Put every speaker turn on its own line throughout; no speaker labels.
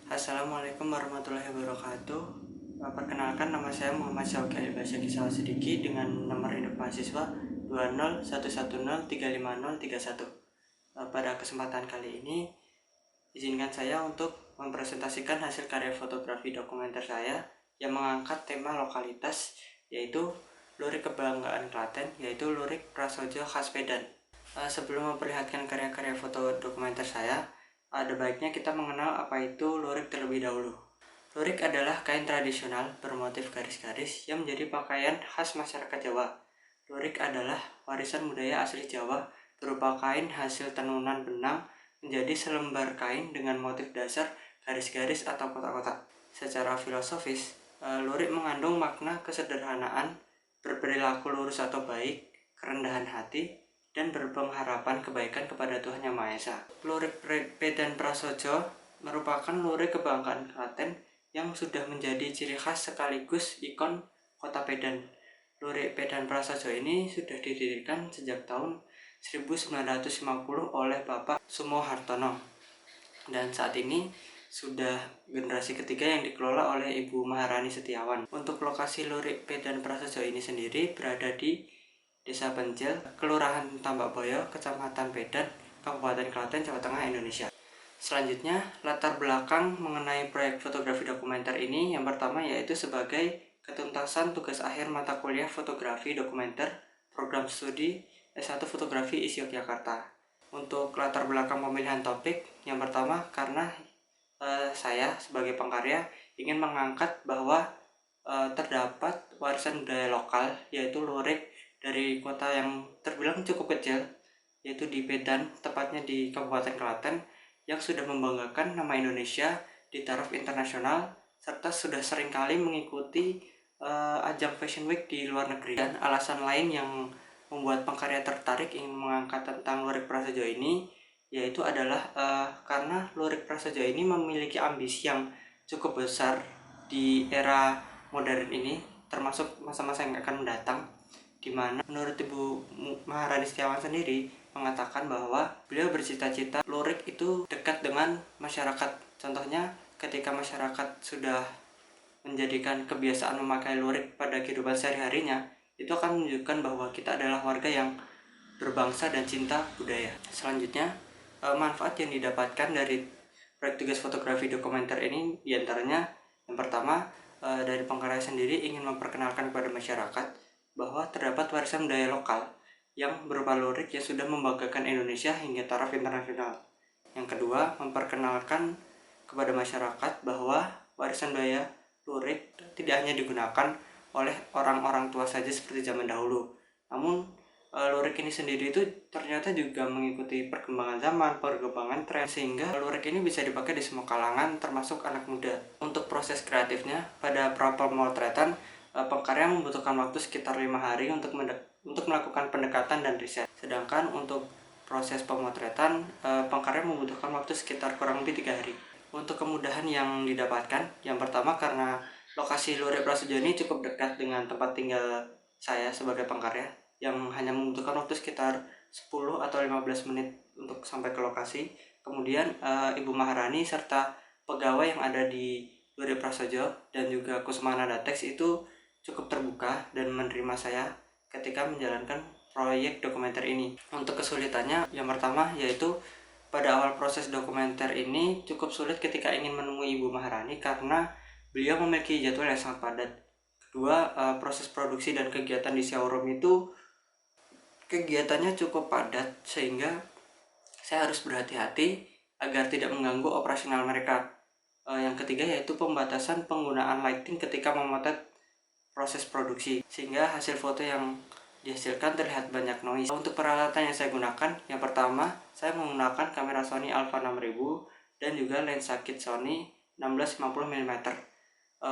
Assalamualaikum warahmatullahi wabarakatuh. Perkenalkan, nama saya Muhammad Syauki Alibasya Kisah Sidiki dengan nomor induk mahasiswa 20110350031. Pada kesempatan kali ini, izinkan saya untuk mempresentasikan hasil karya fotografi dokumenter saya yang mengangkat tema lokalitas, yaitu lurik kebanggaan Klaten, yaitu lurik Prasojo khas Pedan. Sebelum memperlihatkan karya-karya foto dokumenter saya, ada baiknya kita mengenal apa itu lurik terlebih dahulu. Lurik adalah kain tradisional bermotif garis-garis yang menjadi pakaian khas masyarakat Jawa. Lurik adalah warisan budaya asli Jawa berupa kain hasil tenunan benang menjadi selembar kain dengan motif dasar garis-garis atau kotak-kotak. Secara filosofis, lurik mengandung makna kesederhanaan, berperilaku lurus atau baik, kerendahan hati, dan berpengharapan kebaikan kepada Tuhan Yang Maha Esa. Lurik Pedan Prasojo merupakan lurik kebanggaan Klaten yang sudah menjadi ciri khas sekaligus ikon kota Pedan. Lurik Pedan Prasojo ini sudah didirikan sejak tahun 1950 oleh Bapak Sumohartono, dan saat ini sudah generasi ketiga yang dikelola oleh Ibu Maharani Setiawan. Untuk lokasi lurik Pedan Prasojo ini sendiri berada di Desa Pencil, Kelurahan Tambakboyo, Kecamatan Pedan, Kabupaten Klaten, Jawa Tengah, Indonesia. Selanjutnya, latar belakang mengenai proyek fotografi dokumenter ini yang pertama yaitu sebagai ketuntasan tugas akhir mata kuliah fotografi dokumenter program studi S1 Fotografi ISI Yogyakarta. Untuk latar belakang pemilihan topik, yang pertama karena saya sebagai pengkarya ingin mengangkat bahwa terdapat warisan budaya lokal yaitu lurik dari kota yang terbilang cukup kecil, yaitu di Pedan, tepatnya di Kabupaten Klaten, yang sudah membanggakan nama Indonesia di taraf internasional serta sudah seringkali mengikuti ajang Fashion Week di luar negeri. Dan alasan lain yang membuat pengkarya tertarik ingin mengangkat tentang lurik Prasojo ini yaitu adalah karena lurik Prasojo ini memiliki ambisi yang cukup besar di era modern ini, termasuk masa-masa yang akan mendatang, di mana menurut Ibu Maharani Setiawan sendiri mengatakan bahwa beliau bercita-cita lurik itu dekat dengan masyarakat. Contohnya ketika masyarakat sudah menjadikan kebiasaan memakai lurik pada kehidupan sehari-harinya, itu akan menunjukkan bahwa kita adalah warga yang berbangsa dan cinta budaya. Selanjutnya, manfaat yang didapatkan dari proyek tugas fotografi dokumenter ini diantaranya yang pertama, dari pengkarya sendiri ingin memperkenalkan kepada masyarakat bahwa terdapat warisan budaya lokal yang berupa lurik yang sudah membanggakan Indonesia hingga taraf internasional. Yang kedua, memperkenalkan kepada masyarakat bahwa warisan budaya lurik tidak hanya digunakan oleh orang-orang tua saja seperti zaman dahulu, namun lurik ini sendiri itu ternyata juga mengikuti perkembangan zaman, perkembangan tren, sehingga lurik ini bisa dipakai di semua kalangan termasuk anak muda. Untuk proses kreatifnya, pada pemotretan pengkarya membutuhkan waktu sekitar 5 hari untuk melakukan pendekatan dan riset. Sedangkan untuk proses pemotretan, pengkarya membutuhkan waktu sekitar kurang lebih 3 hari. Untuk kemudahan yang didapatkan, yang pertama karena lokasi lurik Prasojo ini cukup dekat dengan tempat tinggal saya sebagai pengkarya, yang hanya membutuhkan waktu sekitar 10 atau 15 menit untuk sampai ke lokasi. Kemudian Ibu Maharani serta pegawai yang ada di lurik Prasojo dan juga Kusmana Datex itu cukup terbuka dan menerima saya ketika menjalankan proyek dokumenter ini. Untuk kesulitannya, yang pertama yaitu pada awal proses dokumenter ini cukup sulit ketika ingin menemui Ibu Maharani karena beliau memiliki jadwal yang sangat padat. Kedua, proses produksi dan kegiatan di showroom itu kegiatannya cukup padat sehingga saya harus berhati-hati agar tidak mengganggu operasional mereka. Yang ketiga yaitu pembatasan penggunaan lighting ketika memotret proses produksi sehingga hasil foto yang dihasilkan terlihat banyak noise. Untuk peralatan yang saya gunakan, yang pertama saya menggunakan kamera Sony Alpha 6000 dan juga lensa kit Sony 1650 mm.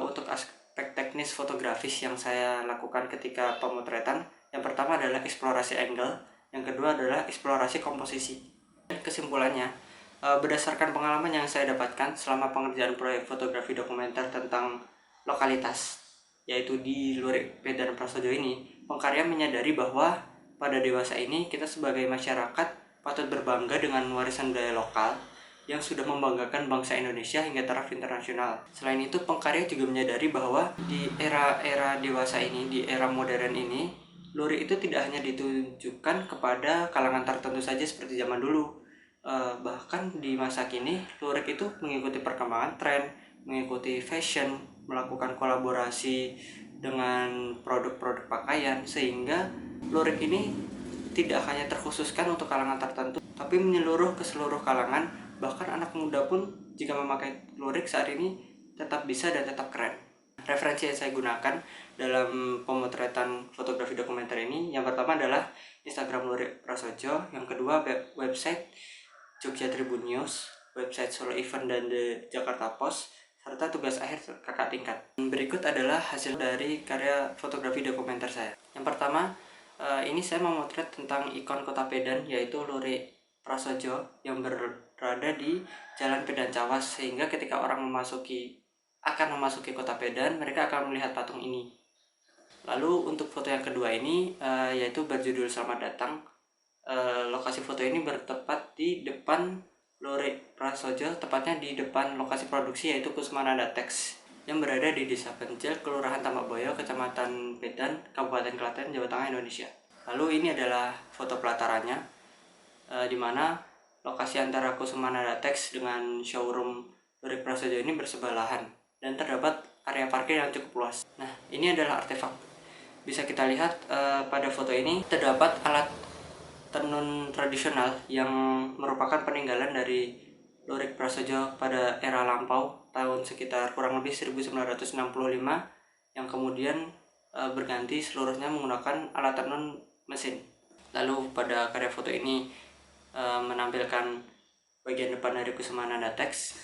Untuk aspek teknis fotografis yang saya lakukan ketika pemotretan, yang pertama adalah eksplorasi angle, yang kedua adalah eksplorasi komposisi. Kesimpulannya, berdasarkan pengalaman yang saya dapatkan selama pengerjaan proyek fotografi dokumenter tentang lokalitas, yaitu di lurik Pedan Prasojo ini, pengkarya menyadari bahwa pada dewasa ini kita sebagai masyarakat patut berbangga dengan warisan budaya lokal yang sudah membanggakan bangsa Indonesia hingga taraf internasional. Selain itu, pengkarya juga menyadari bahwa di era-era dewasa ini, di era modern ini, lurik itu tidak hanya ditujukan kepada kalangan tertentu saja seperti zaman dulu. Bahkan di masa kini, lurik itu mengikuti perkembangan tren, mengikuti fashion, melakukan kolaborasi dengan produk-produk pakaian, sehingga lurik ini tidak hanya terkhususkan untuk kalangan tertentu, tapi menyeluruh ke seluruh kalangan. Bahkan anak muda pun jika memakai lurik saat ini tetap bisa dan tetap keren. Referensi yang saya gunakan dalam pemotretan fotografi dokumenter ini, yang pertama adalah Instagram Lurik Prasojo, yang kedua website Jogja Tribun News, website Solo Event dan The Jakarta Post, serta tugas akhir kakak tingkat. Berikut adalah hasil dari karya fotografi dokumenter saya. Yang pertama, ini saya memotret tentang ikon kota Pedan, yaitu Lurik Prasojo yang berada di Jalan Pedan Cawas, sehingga ketika orang akan memasuki kota Pedan, mereka akan melihat patung ini. Lalu untuk foto yang kedua ini, yaitu berjudul Selamat Datang. Lokasi foto ini bertepat di depan Lurik Prasojo, tepatnya di depan lokasi produksi, yaitu Kusmananda Tex yang berada di Desa Pencil, Kelurahan Tambakboyo, Kecamatan Pedan, Kabupaten Klaten, Jawa Tengah, Indonesia. Lalu ini adalah foto pelatarannya, di mana lokasi antara Kusmananda Tex dengan showroom Lurik Prasojo ini bersebelahan dan terdapat area parkir yang cukup luas. Nah, ini adalah artefak. Bisa kita lihat pada foto ini terdapat alat tenun tradisional yang merupakan peninggalan dari Lurik Prasojo pada era lampau tahun sekitar kurang lebih 1965, yang kemudian berganti seluruhnya menggunakan alat tenun mesin. Lalu pada karya foto ini menampilkan bagian depan dari Kusmananda Tex.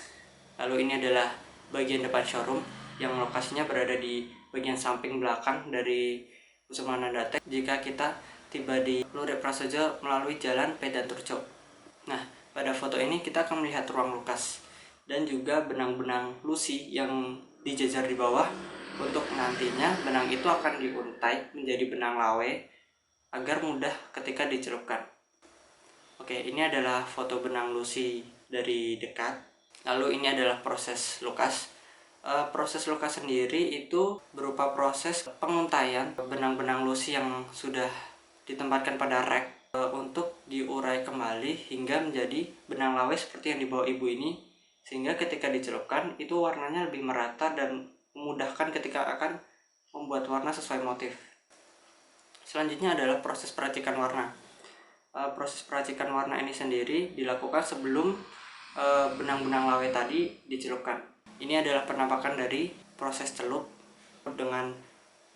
Lalu ini adalah bagian depan showroom yang lokasinya berada di bagian samping belakang dari Kusmananda Tex jika kita tiba di Lurik Prasojo melalui jalan Pedan Turjo. Nah, pada foto ini kita akan melihat ruang lukas dan juga benang-benang lusi yang dijajar di bawah, untuk nantinya benang itu akan diuntai menjadi benang lawe agar mudah ketika dicelupkan. Oke, ini adalah foto benang lusi dari dekat. Lalu ini adalah proses lukas. Proses lukas sendiri itu berupa proses penguntaian benang-benang lusi yang sudah ditempatkan pada rek untuk diurai kembali hingga menjadi benang lawe seperti yang dibawa ibu ini, sehingga ketika dicelupkan itu warnanya lebih merata dan memudahkan ketika akan membuat warna sesuai motif. Selanjutnya adalah proses peracikan warna. Proses peracikan warna ini sendiri dilakukan sebelum benang-benang lawe tadi dicelupkan. Ini adalah penampakan dari proses celup dengan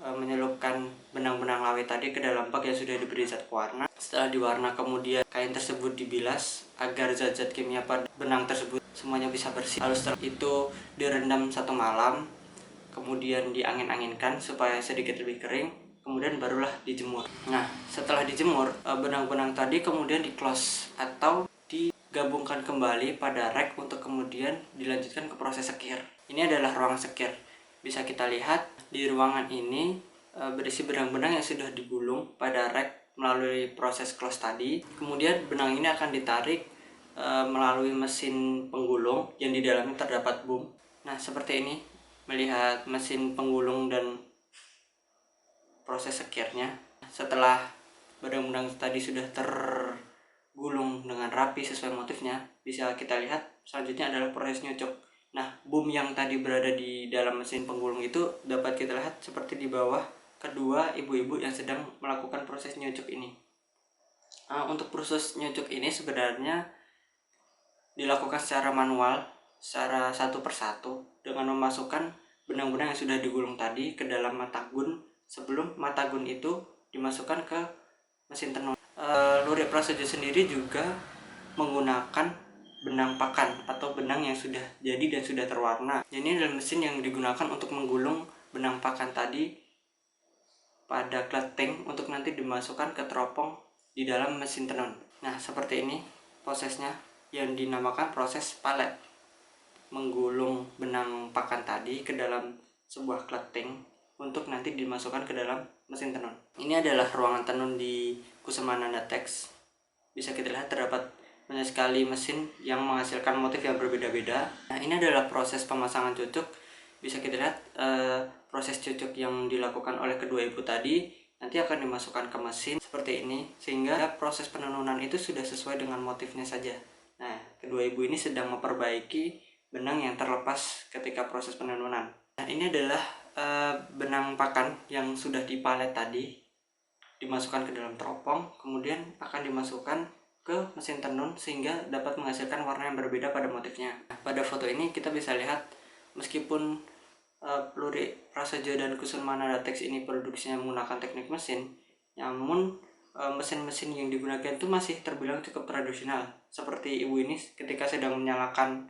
menyelupkan benang-benang lawe tadi ke dalam bak yang sudah diberi zat pewarna. Setelah diwarna, kemudian kain tersebut dibilas agar zat-zat kimia pada benang tersebut semuanya bisa bersih. Lalu setelah itu direndam 1 malam, kemudian diangin-anginkan supaya sedikit lebih kering, kemudian barulah dijemur. Nah, setelah dijemur, benang-benang tadi kemudian di-close atau digabungkan kembali pada rek untuk kemudian dilanjutkan ke proses sekir. Ini adalah ruang sekir. Bisa kita lihat di ruangan ini berisi benang-benang yang sudah digulung pada rek melalui proses close tadi. Kemudian benang ini akan ditarik melalui mesin penggulung yang di dalamnya terdapat boom. Nah, seperti ini melihat mesin penggulung dan proses sekirnya. Setelah benang-benang tadi sudah tergulung dengan rapi sesuai motifnya, bisa kita lihat selanjutnya adalah proses nyucuk. Nah, boom yang tadi berada di dalam mesin penggulung itu dapat kita lihat seperti di bawah kedua ibu-ibu yang sedang melakukan proses nyucuk ini. Untuk proses nyucuk ini sebenarnya dilakukan secara manual, secara satu persatu, dengan memasukkan benang-benang yang sudah digulung tadi ke dalam mata gun sebelum mata gun itu dimasukkan ke mesin tenun. Lurik Prasojo sendiri juga menggunakan benang pakan atau benang yang sudah jadi dan sudah terwarna. Ini adalah mesin yang digunakan untuk menggulung benang pakan tadi pada kleting untuk nanti dimasukkan ke teropong di dalam mesin tenun. Nah, seperti ini prosesnya yang dinamakan proses palet. Menggulung benang pakan tadi ke dalam sebuah kleting untuk nanti dimasukkan ke dalam mesin tenun. Ini adalah ruangan tenun di Kusmananda Tex. Bisa kita lihat terdapat banyak sekali mesin yang menghasilkan motif yang berbeda-beda. Nah, ini adalah proses pemasangan cucuk. Bisa kita lihat proses cucuk yang dilakukan oleh kedua ibu tadi nanti akan dimasukkan ke mesin seperti ini, sehingga proses penenunan itu sudah sesuai dengan motifnya saja. Nah, kedua ibu ini sedang memperbaiki benang yang terlepas ketika proses penenunan. Nah, ini adalah benang pakan yang sudah dipalet tadi, dimasukkan ke dalam teropong, kemudian akan dimasukkan ke mesin tenun sehingga dapat menghasilkan warna yang berbeda pada motifnya. Nah, pada foto ini kita bisa lihat meskipun Lurik Prasaja dan Kusuma Nadatex ini produksinya menggunakan teknik mesin, namun mesin-mesin yang digunakan itu masih terbilang cukup tradisional. Seperti ibu ini ketika sedang menyalakan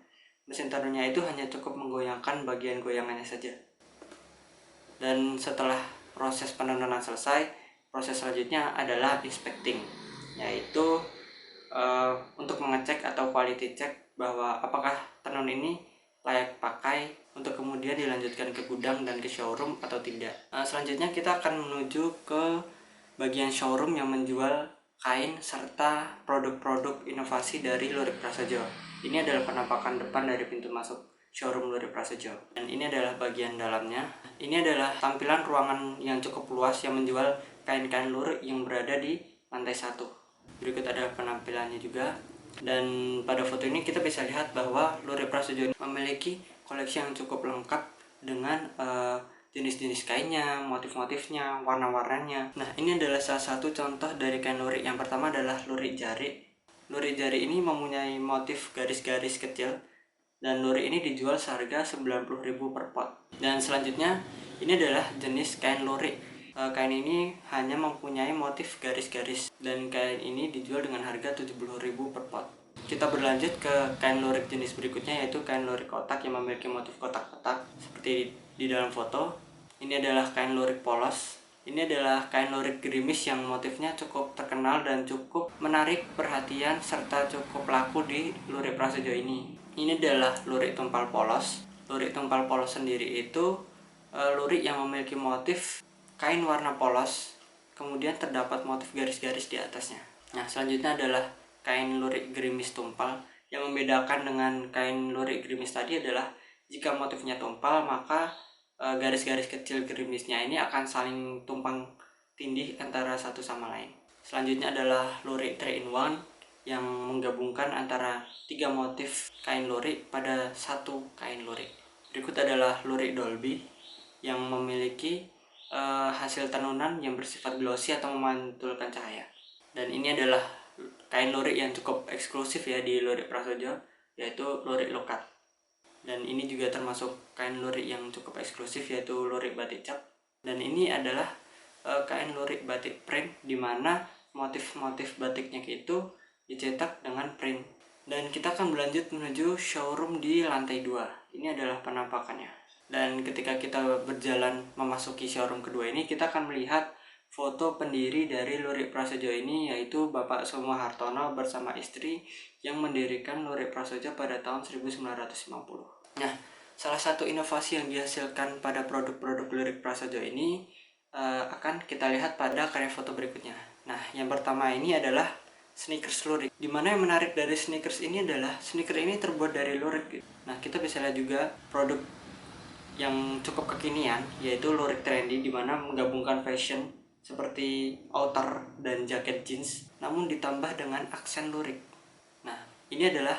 mesin tenunnya itu hanya cukup menggoyangkan bagian goyangannya saja. Dan setelah proses penenunan selesai, proses selanjutnya adalah inspecting, yaitu untuk mengecek atau quality check bahwa apakah tenun ini layak pakai untuk kemudian dilanjutkan ke gudang dan ke showroom atau tidak. Selanjutnya kita akan menuju ke bagian showroom yang menjual kain serta produk-produk inovasi dari Lurik Prasaja. Ini adalah penampakan depan dari pintu masuk showroom Lurik Prasaja. Dan ini adalah bagian dalamnya. Ini adalah tampilan ruangan yang cukup luas yang menjual kain-kain lurik yang berada di lantai 1. Berikut ada penampilannya juga. Dan pada foto ini kita bisa lihat bahwa Lurik Prasaja memiliki koleksi yang cukup lengkap dengan jenis-jenis kainnya, motif-motifnya, warna-warnanya. Nah, ini adalah salah satu contoh dari kain lurik. Yang pertama adalah lurik jari. Lurik jari ini mempunyai motif garis-garis kecil dan lurik ini dijual seharga 90.000 per pot. Dan selanjutnya ini adalah jenis kain lurik. Kain ini hanya mempunyai motif garis-garis dan kain ini dijual dengan harga 70.000 per pot. Kita berlanjut ke kain lurik jenis berikutnya, yaitu kain lurik kotak yang memiliki motif kotak-kotak seperti di dalam foto. Ini adalah kain lurik polos. Ini adalah kain lurik gerimis yang motifnya cukup terkenal dan cukup menarik perhatian serta cukup laku di Lurik Prasaja ini. Ini adalah lurik tumpal polos. Lurik tumpal polos sendiri itu lurik yang memiliki motif kain warna polos, kemudian terdapat motif garis-garis di atasnya. Nah, selanjutnya adalah kain lurik gerimis tumpal. Yang membedakan dengan kain lurik gerimis tadi adalah jika motifnya tumpal, maka garis-garis kecil gerimisnya ini akan saling tumpang tindih antara satu sama lain. Selanjutnya adalah lurik 3-in-1 yang menggabungkan antara 3 motif kain lurik pada satu kain lurik. Berikut adalah lurik Dolby yang memiliki hasil tenunan yang bersifat glossy atau memantulkan cahaya. Dan ini adalah kain lurik yang cukup eksklusif ya di Lurik Prasaja, yaitu lurik lokat. Dan ini juga termasuk kain lurik yang cukup eksklusif, yaitu lurik batik cap. Dan ini adalah kain lurik batik print, di mana motif-motif batiknya itu dicetak dengan print. Dan kita akan berlanjut menuju showroom di lantai 2. Ini adalah penampakannya. Dan ketika kita berjalan memasuki showroom kedua ini, kita akan melihat foto pendiri dari Lurik Prasaja ini, yaitu Bapak Sumo Hartono bersama istri yang mendirikan Lurik Prasaja pada tahun 1950. Nah, salah satu inovasi yang dihasilkan pada produk-produk Lurik Prasaja ini akan kita lihat pada karya foto berikutnya. Nah, yang pertama ini adalah sneakers lurik. Dimana yang menarik dari sneakers ini adalah sneaker ini terbuat dari lurik. Nah, kita bisa lihat juga produk yang cukup kekinian, yaitu lurik trendy, dimana menggabungkan fashion seperti outer dan jaket jeans, namun ditambah dengan aksen lurik. Nah, ini adalah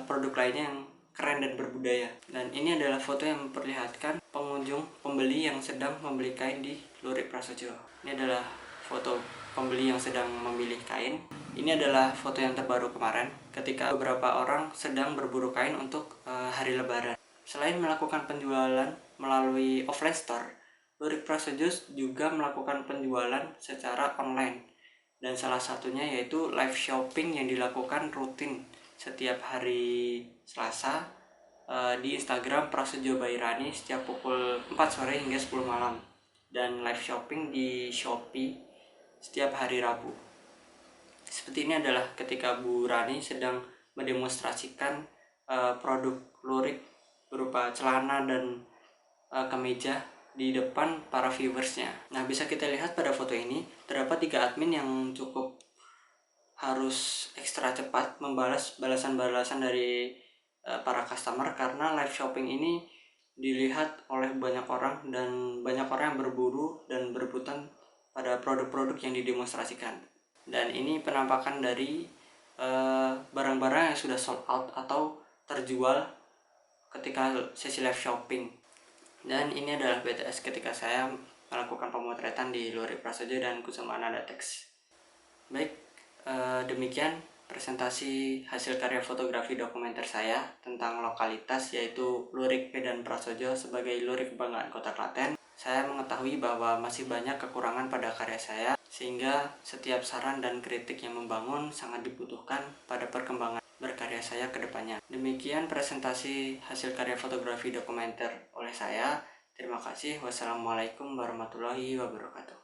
produk lainnya yang keren dan berbudaya. Dan ini adalah foto yang memperlihatkan pengunjung pembeli yang sedang membeli kain di Lurik Prasaja. Ini adalah foto pembeli yang sedang memilih kain. Ini adalah foto yang terbaru kemarin ketika beberapa orang sedang berburu kain untuk hari Lebaran. Selain melakukan penjualan melalui offline store, Lurik Prasaja juga melakukan penjualan secara online. Dan salah satunya yaitu live shopping yang dilakukan rutin setiap hari Selasa di Instagram Prasaja Bairani setiap pukul 4 sore hingga 10 malam. Dan live shopping di Shopee setiap hari Rabu. Seperti ini adalah ketika Bu Rani sedang mendemonstrasikan produk lurik berupa celana dan kemeja di depan para viewersnya. Nah, bisa kita lihat pada foto ini terdapat 3 admin yang cukup harus ekstra cepat membalas balasan-balasan dari para customer, karena live shopping ini dilihat oleh banyak orang dan banyak orang yang berburu dan berebutan pada produk-produk yang didemonstrasikan. Dan ini penampakan dari barang-barang yang sudah sold out atau terjual ketika sesi live shopping. Dan ini adalah BTS ketika saya melakukan pemotretan di Lurik Prasojo dan Kusuma Anandatex. Baik, demikian presentasi hasil karya fotografi dokumenter saya tentang lokalitas, yaitu Lurik P dan Prasojo sebagai lurik kebanggaan Kota Klaten. Saya mengetahui bahwa masih banyak kekurangan pada karya saya, sehingga setiap saran dan kritik yang membangun sangat dibutuhkan pada perkembangan berkarya saya ke depannya. Demikian presentasi hasil karya fotografi dokumenter oleh saya. Terima kasih. Wassalamualaikum warahmatullahi wabarakatuh.